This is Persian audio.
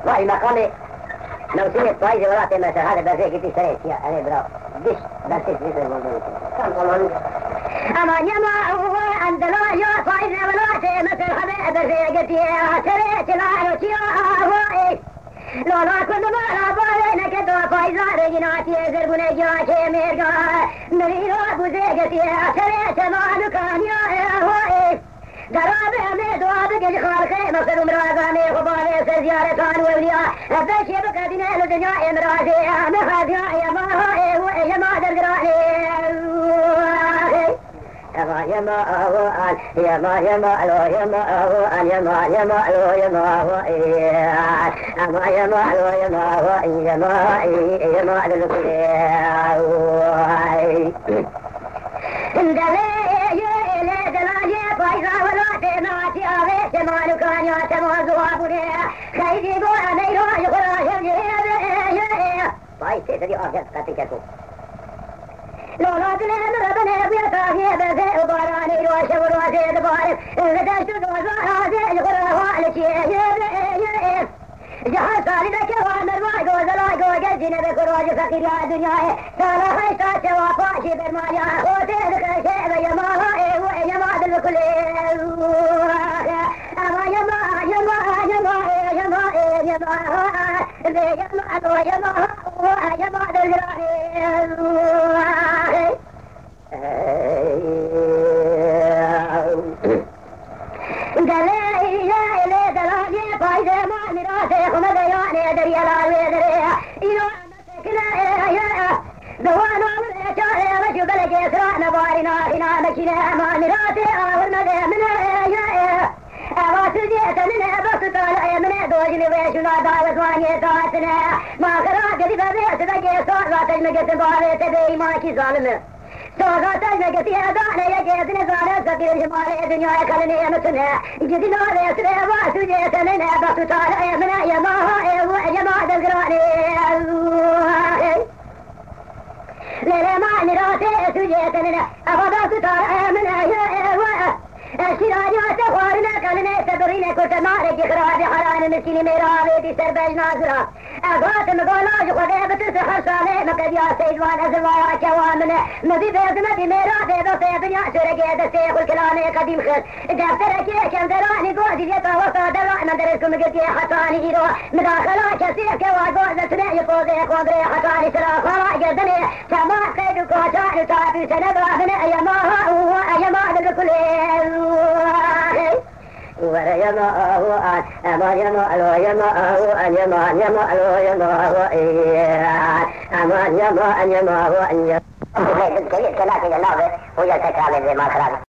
Vai maqami لو سمعت كويس ورحت ما شهادة بزي قلت سريت يا علي برافو دش بس في الموضوع كم طبعا أما يما هو عند لا يا فايز ولا شيء مثل حبيب بزي قلت يا سريت لا يا هو لا لا كل ما لا بالنا كده فايز رجناتي زربنا جا شيء ميرجا مريرا بزي قلت يا سريت ما كان يا هو درابه میں دعا بگل خالقه مقصد امراضا میں خبانے سے زیارتان وولیاء ربش يبقى دين الدنيا امراضي مخاضيا يما هو يما درقراني يما هو يما يما لو يما هو يما يما لو يما هو يما يما لو يما هو يما يما لو فايزا ولا تناتي أبي سمانو كان يسمع زوابني خيدي بولا نيرو يخرا يجي باي تدري أخذ قتيكتو لولا تلين ربنا بيتاهي بزي وباراني رو شور وزيد بارك غدشت دوزا هذي يخرا والشي جهاز سالي ذاك وامر واجو زلاجو جزينة بكروج فقير يا دنيا سالا خيسا شوا فاشي برمايا خوتي ذكر شيء يما يما بالكل أما يما يما يما يما يما يما يما يما ما خراج دي بابي تدقي صار لا تجمع تباري تبي ما كي ظالم صار تجمع تيادان يا جيتنا زار سكير جمال الدنيا كلني مثنى جدنا رسل واسجي تننا بس تعالى من يا ما يا ما دغراني لا ما نراتي سجي تننا ابدا تعالى من يا الشراجات خوارنا كلنا تدرينا كنت مارك خراج حران مسكين میرا بیٹی سربج ناظرہ اغات مگولا جو خدیبت سحر صالح مقد یا سیدوان ازوایا كوامن نبی بیدمتی میرا بیدو سیدنیا سرگی دسیخ الکلام قدیم خد دفتر کی کمدرانی گو دیتا وسا دران مدرسكم قلت حطاني ایرو مداخلا کسی که واگوزتنی یفوزی خودری حطاني سرا خواہ گردنی سما قید کوچان تابی سنبا من ایما بالکل وريما هو أما يما لو يما هو أن يما يما لو يما هو أما يما أن يما هو أن يما كلام كلام هو يتكلم بما خلاص